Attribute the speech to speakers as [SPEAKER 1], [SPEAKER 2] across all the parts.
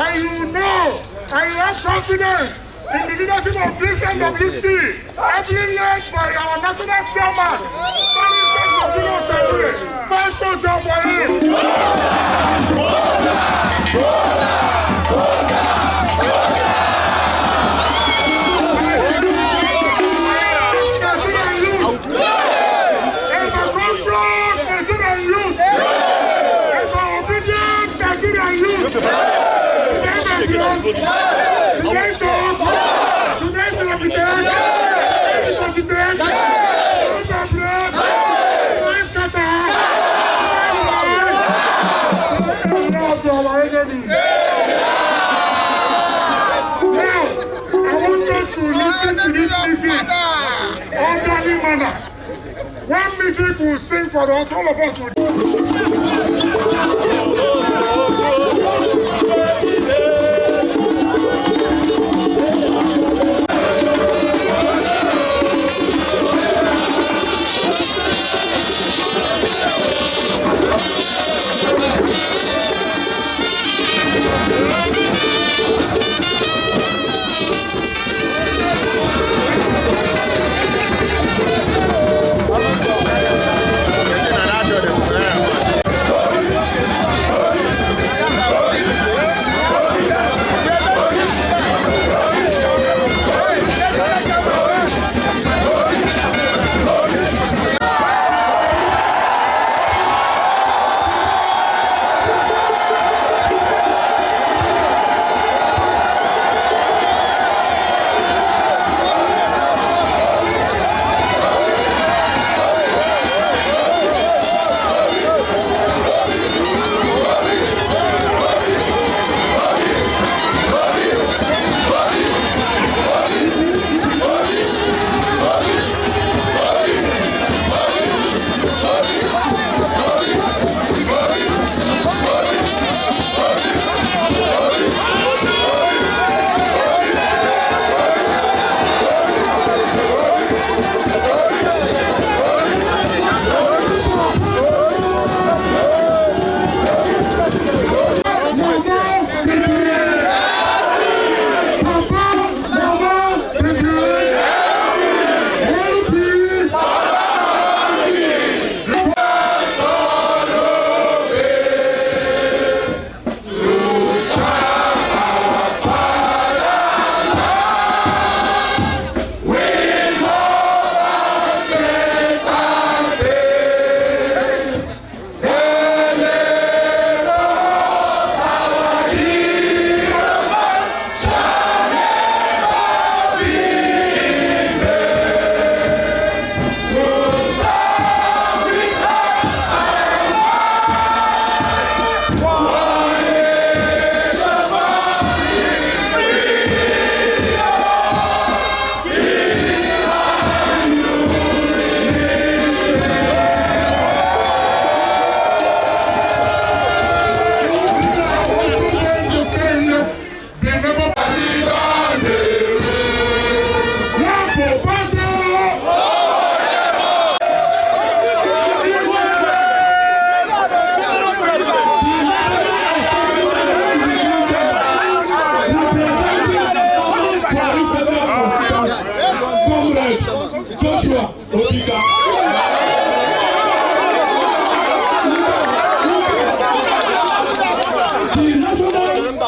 [SPEAKER 1] and you know, and you have confidence in the leadership of this NWC, ably led by our national chairman, Julius Abure. Thank you for him. One music will sing for us, all of us will do.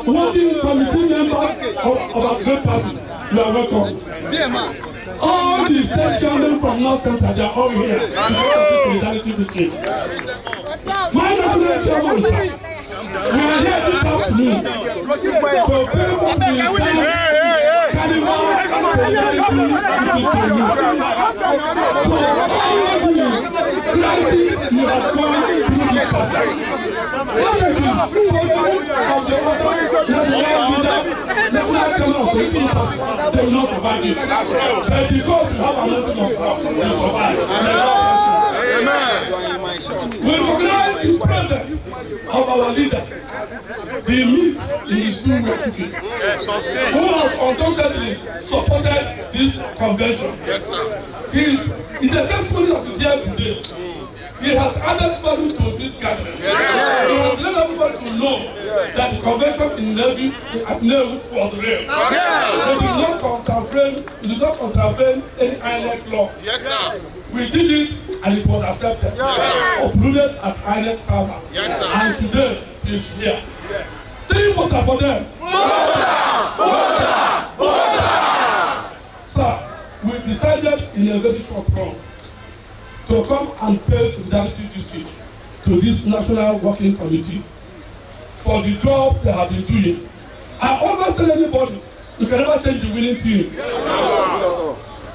[SPEAKER 2] Working committee members of our great party, you are welcome. All the state chairmen from North Central, they are all here. Solidarity visit. My national chairman, sir, we are here this afternoon to pay for the carnival solidarity visit to you. So all the crises you have gone through this party. What is the of the they will not survive it. But because we have a lesson of God, they will survive. We recognize the presence of our leader, the meat in his two way cooking, who has undoubtedly supported this convention. Yes, sir. He's a testimony that is here today. He has added value to this gathering. He has let everybody to know that the convention in Navy at Navy was real. It did not contravene any INEC law.
[SPEAKER 3] Yes, sir.
[SPEAKER 2] We did it and it was accepted.
[SPEAKER 3] Yes, sir.
[SPEAKER 2] Uploaded at INEC server.
[SPEAKER 3] Yes, sir.
[SPEAKER 2] And today is here. 3 votes are for them. Sir, we decided in a very short run to come and pay solidarity visit to this National Working Committee for the job they have been doing. I always tell anybody, you can never change the winning team.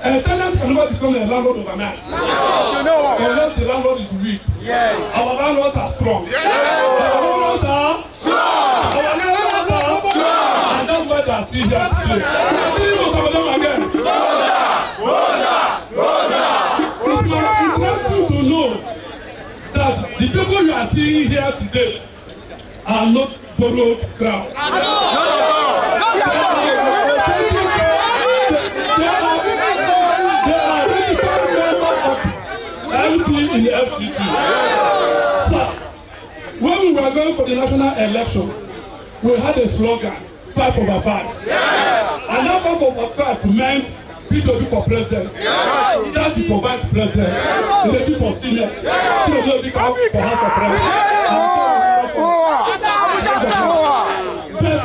[SPEAKER 2] A tenant can never become a landlord overnight. Unless the landlord is weak. Our landlords are strong. Our landlords are strong. Our landlords are strong. And that's why they are still here today. See most of them again. It will interest you to know that the people you are seeing here today are not borrowed crowd. In the FCT. Sir, when we were going for the national election, we had a slogan, 5/5. And that 5/5 meant peterobi for president, that for vice president, peterobi for senate, peterobi for house of representatives. But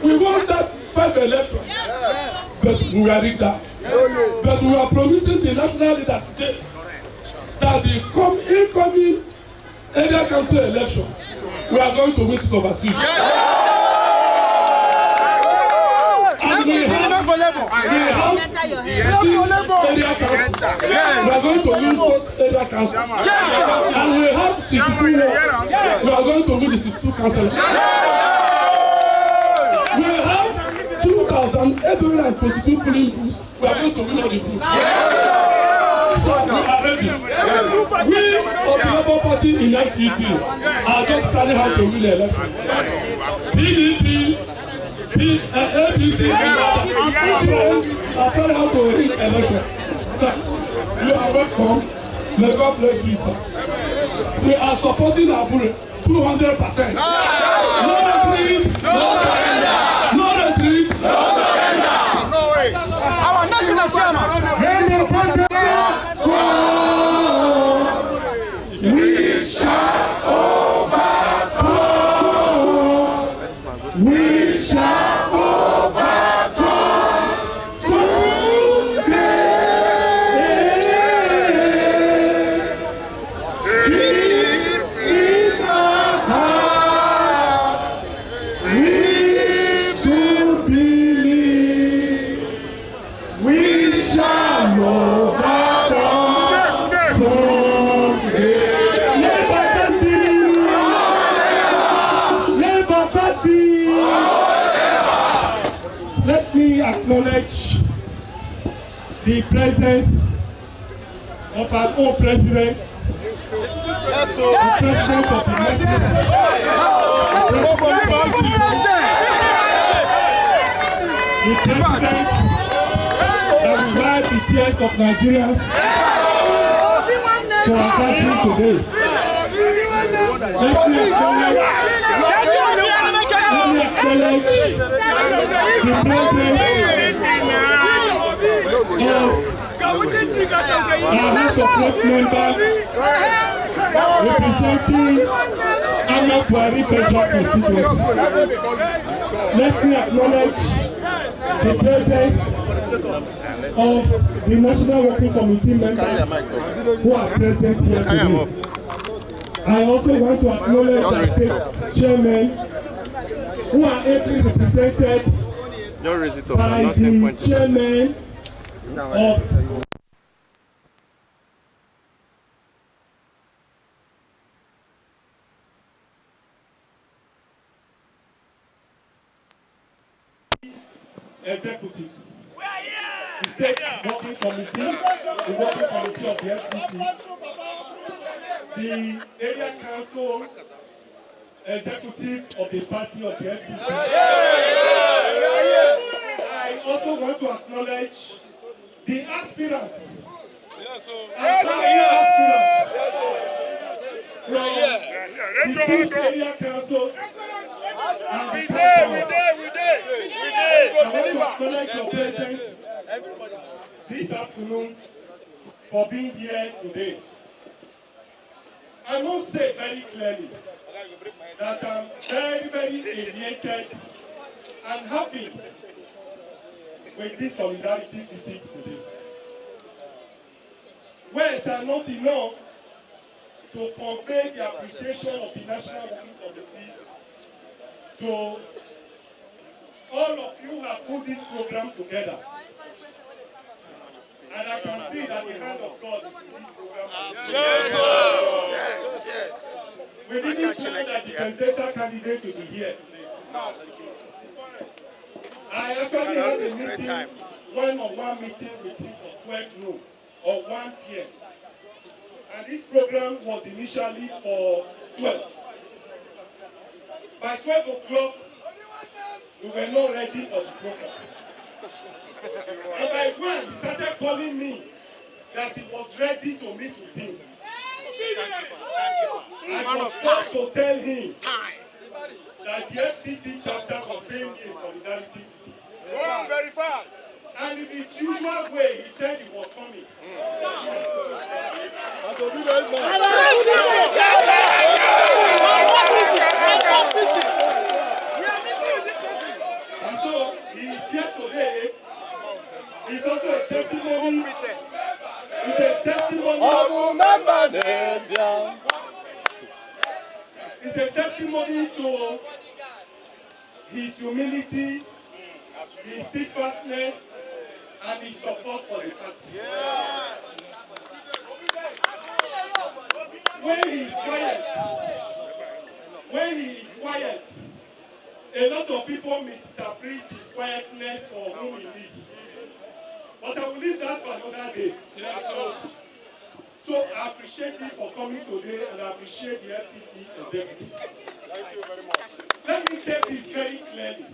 [SPEAKER 2] we won that 5 elections, but we were rigged out. But we were promising the national leader today that the incoming area council election, we are going to win it overseas. And we have 6 area councils. We are going to win those area councils. And we have 62 wards. We are going to win the 62 councils. We have 2,822 polling booths. We are going to win all the booths. So we are ready. We of the Labour Party in FCT are just planning how to win the election. PDP, APC, are planning how to win the election. Sir, you are welcome. May God bless you, sir. We are supporting Abure 200%. No retreat, no surrender. No retreat, no surrender.
[SPEAKER 3] No way.
[SPEAKER 4] Our national chairman.
[SPEAKER 2] We shall overcome. We shall overcome today. Keep in our heart. We do believe we shall overcome someday. Let me acknowledge the presence of our own president, the president of the National, the president that will wipe the tears of Nigerians to our gathering today. Let me acknowledge the president our House of Rep member representing Ahmed Buhari Federal constituency. Let me acknowledge the presence of the National Working Committee members who are present here today. I also want to acknowledge the state chairmen who are ably represented by the chairman of executives, the state working committee, the working committee of the FCT, the area council executive of the party of the FCT. I also want to acknowledge the aspirants and aspirants from the 6 area councils and the councils. I want to acknowledge your presence this afternoon for being here today. I must say very clearly that I'm very, very elated and happy with this solidarity visit today. Words are not enough to convey the appreciation of the National Working Committee to all of you who have put this program together. And I can see that the hand of God is in this program. Yes, yes. We didn't know that the presidential candidate will be here today. I actually had a meeting, one-on-one meeting with him for 12 noon or 1 p.m. And this program was initially for 12. By 12 o'clock, we were not ready for the program. And by 1, he started calling me that he was ready to meet with him. I was forced to tell him that the FCT chapter was paying a solidarity visit.
[SPEAKER 1] Very fast.
[SPEAKER 2] And in his usual way, he said he was coming. And so, he is here today. He's also a testimony. He's a testimony. It's a testimony to his humility, his steadfastness, and his support for the party. When he is quiet, a lot of people misinterpret his quietness for whom he is. But I will leave that for another day. So I appreciate him for coming today, and I appreciate the FCT executive.
[SPEAKER 1] Thank you very much.
[SPEAKER 2] Let me say this very clearly.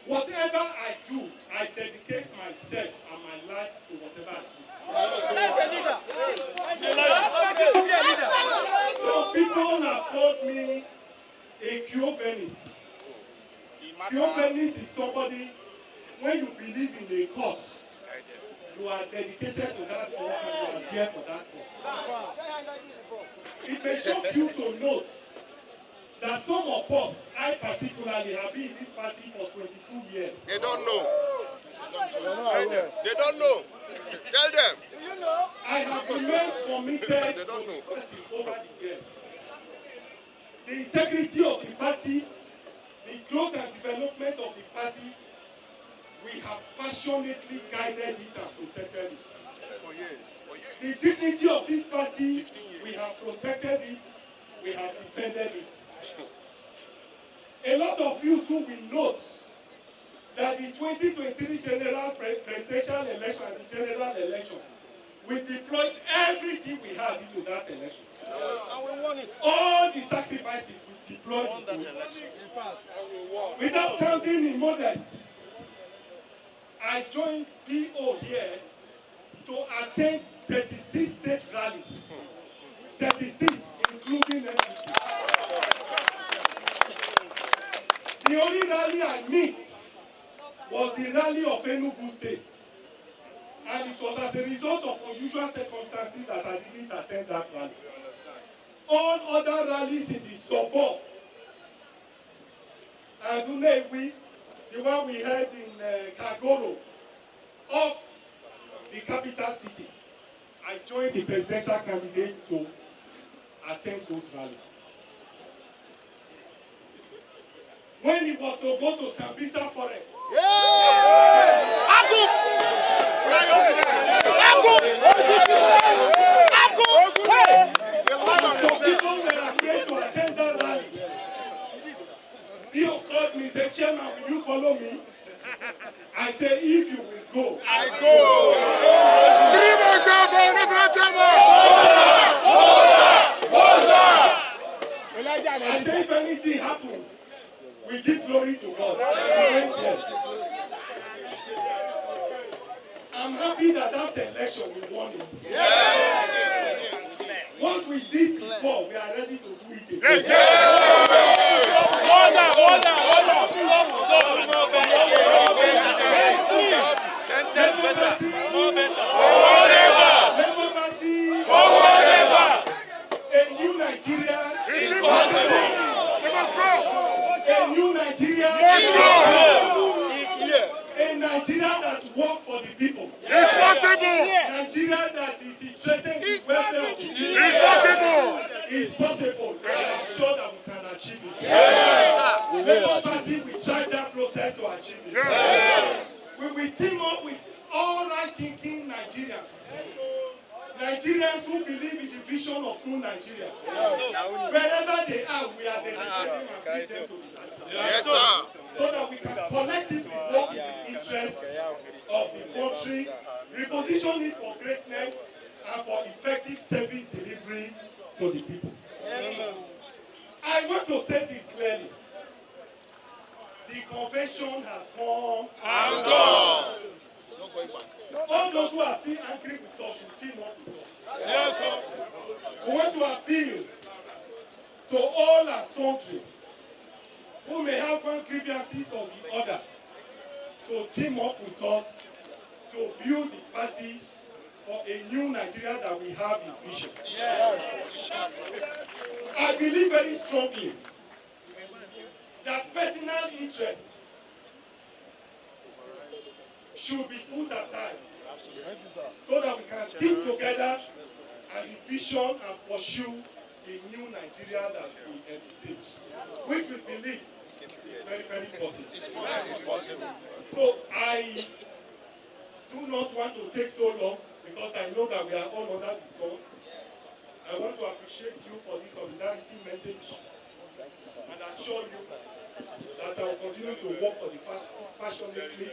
[SPEAKER 2] Whatever I do, I dedicate myself and my life to whatever I do. So people have called me a Cubanist. Cubanist is somebody, when you believe in a cause, you are dedicated to that cause and you are there for that cause. It may shock you to note that some of us, I particularly, have been in this party for 22 years.
[SPEAKER 1] They don't know. They don't know. Tell them.
[SPEAKER 2] I have remained committed to the party over the years. The integrity of the party, the growth and development of the party, we have passionately guided it and protected it. The dignity of this party, we have protected it, we have defended it. A lot of you too will note that the 2023 general presidential election and the general election, we deployed everything we had into that election. And we won it. All the sacrifices we deployed into it. Without sounding immodest, I joined PO here to attend 36 state rallies. 36, including FCT. The only rally I missed was the rally of Enugu State. And it was as a result of unusual circumstances that I didn't attend that rally. All other rallies in the suburb, and the one we had in Kagoro, off the capital city, I joined the presidential candidate to attend those rallies. When it was to go to Sambisa Forest, some people were afraid to attend that rally. People called me and said, "Chairman, will you follow me?" I said, "If you will go, I go."
[SPEAKER 1] Three myself for national chairman.
[SPEAKER 2] I said, if anything happens, we give glory to God. I'm happy that that election we won it. What we did before, we are ready to do it again.
[SPEAKER 1] Yes, sir.
[SPEAKER 2] Labour Party, a new Nigeria is possible. A new Nigeria is possible. A Nigeria that works for the people.
[SPEAKER 1] It's possible.
[SPEAKER 2] Nigeria that is interested in the welfare of the people.
[SPEAKER 1] It's possible.
[SPEAKER 2] It's possible. And I'm sure that we can achieve it. Labour Party will try that process to achieve it. We will team up with all right-thinking Nigerians. Nigerians who believe in the vision of new Nigeria. Wherever they are, we are dedicating and bring them to the party.
[SPEAKER 1] Yes, sir.
[SPEAKER 2] So that we can collectively work in the interest of the country, reposition it for greatness and for effective service delivery to the people. I want to say this clearly. The convention has come and gone. All those who are still angry with us should team up with us.
[SPEAKER 1] Yes, sir.
[SPEAKER 2] We want to appeal to all and sundry who may have one grievances or the other to team up with us to build the party for a new Nigeria that we have in vision. Yes. I believe very strongly that personal interests should be put aside so that we can team together and envision and pursue a new Nigeria that we envisage, which we believe is very, very possible. It's possible. So I do not want to take so long because I know that we are all under the sun. I want to appreciate you for this solidarity message and assure you that I will continue to work for the passionately.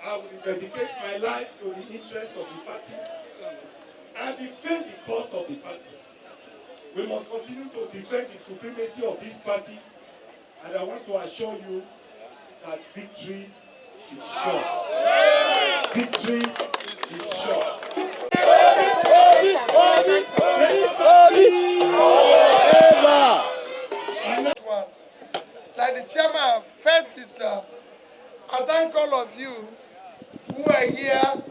[SPEAKER 2] I will dedicate my life to the interest of the party and defend the cause of the party. We must continue to defend the supremacy of this party, and I want to assure you that victory is sure. Victory is sure.
[SPEAKER 3] Like the chairman, first is I thank all of you who are here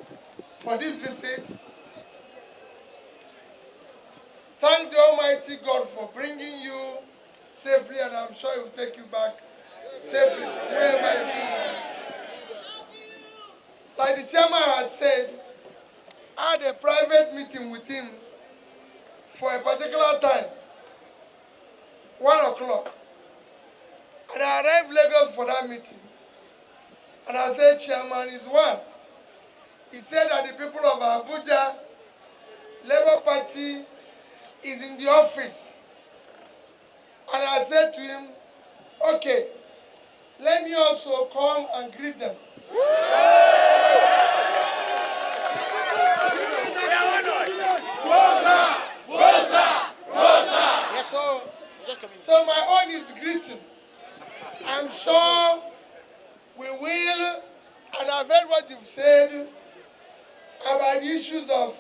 [SPEAKER 3] for this visit. Thank the Almighty God for bringing you safely, and I'm sure He will take you back safely from wherever you are. Like the chairman has said, I had a private meeting with him for a particular time, 1 o'clock. And I arrived Lagos for that meeting. And I said, Chairman is one. He said that the people of Abuja, Labour Party, is in the office. And I said to him, okay, let me also come and greet them. So my own is greeting. I'm sure we will, and I've heard what you've said about the issues of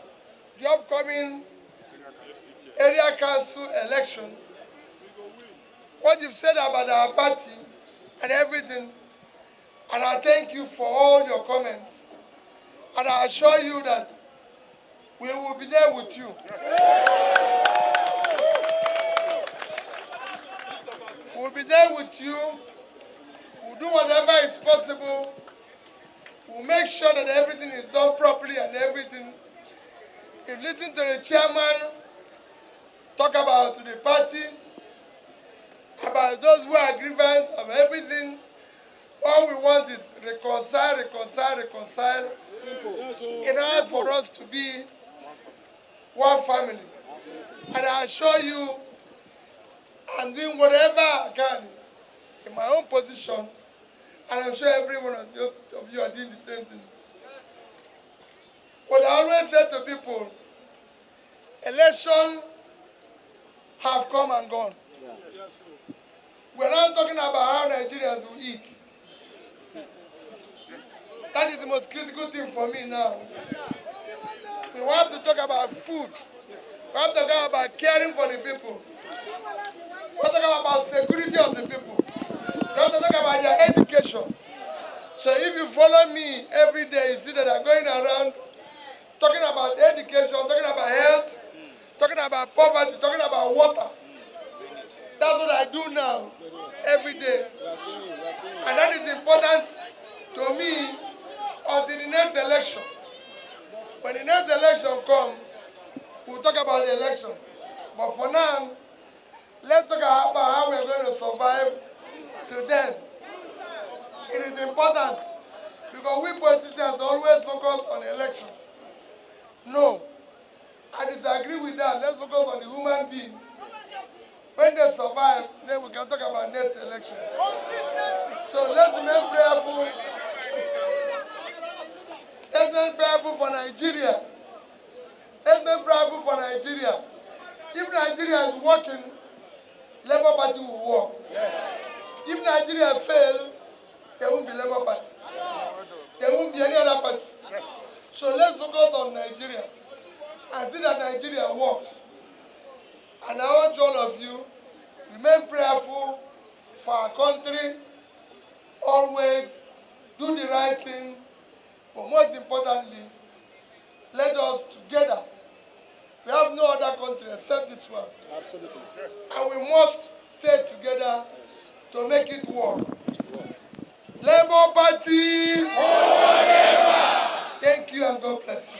[SPEAKER 3] the upcoming area council election, what you've said about our party and everything, and I thank you for all your comments, and I assure you that we will be there with you. We'll be there with you. We'll do whatever is possible. We'll make sure that everything is done properly and everything. You listen to the chairman talk about the party, about those who are grievance, of everything. All we want is reconcile, reconcile, reconcile. In order for us to be one family. And I assure you, I'm doing whatever I can in my own position, and I'm sure every one of you are doing the same thing. What I always say to people, elections have come and gone. We're not talking about how Nigerians will eat. That is the most critical thing for me now. We want to talk about food. We have to talk about caring for the people. We have to talk about security of the people. We have to talk about their education. So if you follow me every day, you see that I'm going around talking about education, talking about health, talking about poverty, talking about water. That's what I do now, every day. And that is important to me until the next election. When the next election comes, we'll talk about the election. But for now, let's talk about how we're going to survive till then. It is important because we politicians always focus on election. No, I disagree with that. Let's focus on the human being. When they survive, then we can talk about next election. So let's remain prayerful. Let's remain prayerful for Nigeria. Let's remain prayerful for Nigeria. If Nigeria is working, Labour Party will work. If Nigeria fails, there won't be Labour Party. There won't be any other party. So let's focus on Nigeria and see that Nigeria works. And I urge all of you, remain prayerful for our country, always do the right thing, but most importantly, let us together. We have no other country except this one.
[SPEAKER 5] Absolutely.
[SPEAKER 3] And we must stay together to make it work. Labour Party! Forever! Thank you and God bless you.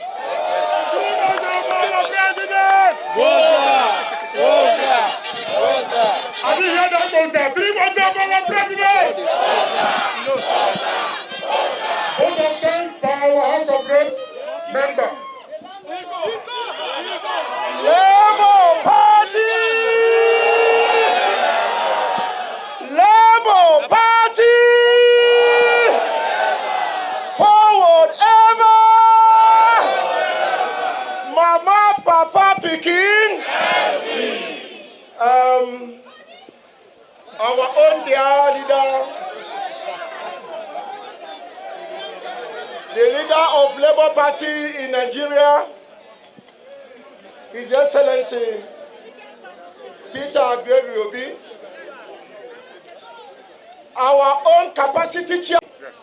[SPEAKER 1] Have you heard that Mosa? 3 months for our president! Hold on, thanks for our House of Reps member.
[SPEAKER 5] Labour Party! Labour Party! Forward ever! Mama, Papa, Pikin! Our own dear leader, the leader of Labour Party in Nigeria, His Excellency peterobi, our own capacity chair.
[SPEAKER 1] Yes.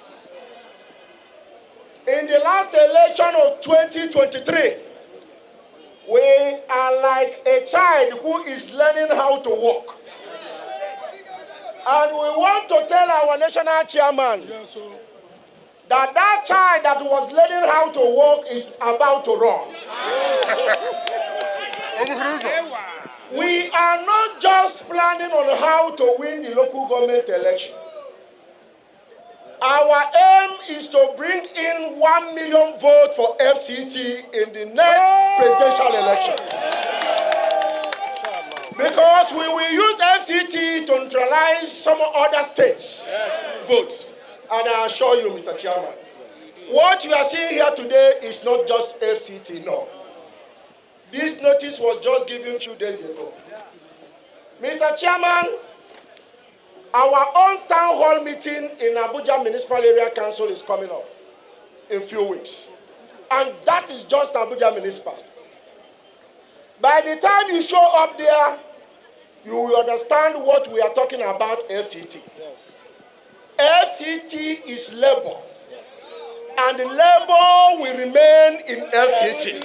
[SPEAKER 5] In the last election of 2023, we are like a child who is learning how to walk. And we want to tell our national chairman that that child that was learning how to walk is about to run. We are not just planning on how to win the local government election. Our aim is to bring in 1 million votes for FCT in the next presidential election. Because we will use FCT to neutralize some other states' votes. And I assure you, Mr. Chairman, what you are seeing here today is not just FCT, no. This notice was just given a few days ago. Mr. Chairman, our own town hall meeting in Abuja Municipal Area Council is coming up in a few weeks. And that is just Abuja Municipal. By the time you show up there, you will understand what we are talking about FCT. Yes. FCT is labor. And labor will remain in FCT.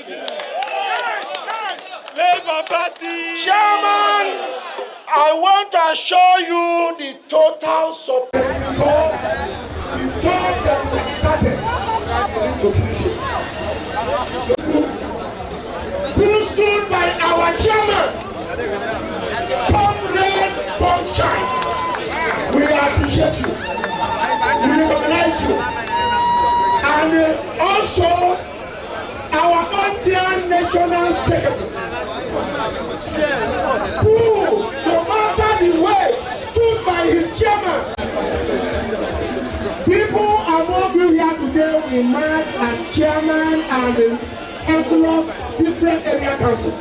[SPEAKER 5] Labour Party. Chairman, I want to assure you the total support.
[SPEAKER 2] The job that we started who stood by our chairman, come rain, come shine. We appreciate you. We recognize you. And also our own dear national secretary, who, no matter the way, stood by his chairman. People among you here today will march as chairman and councillors, different area councils.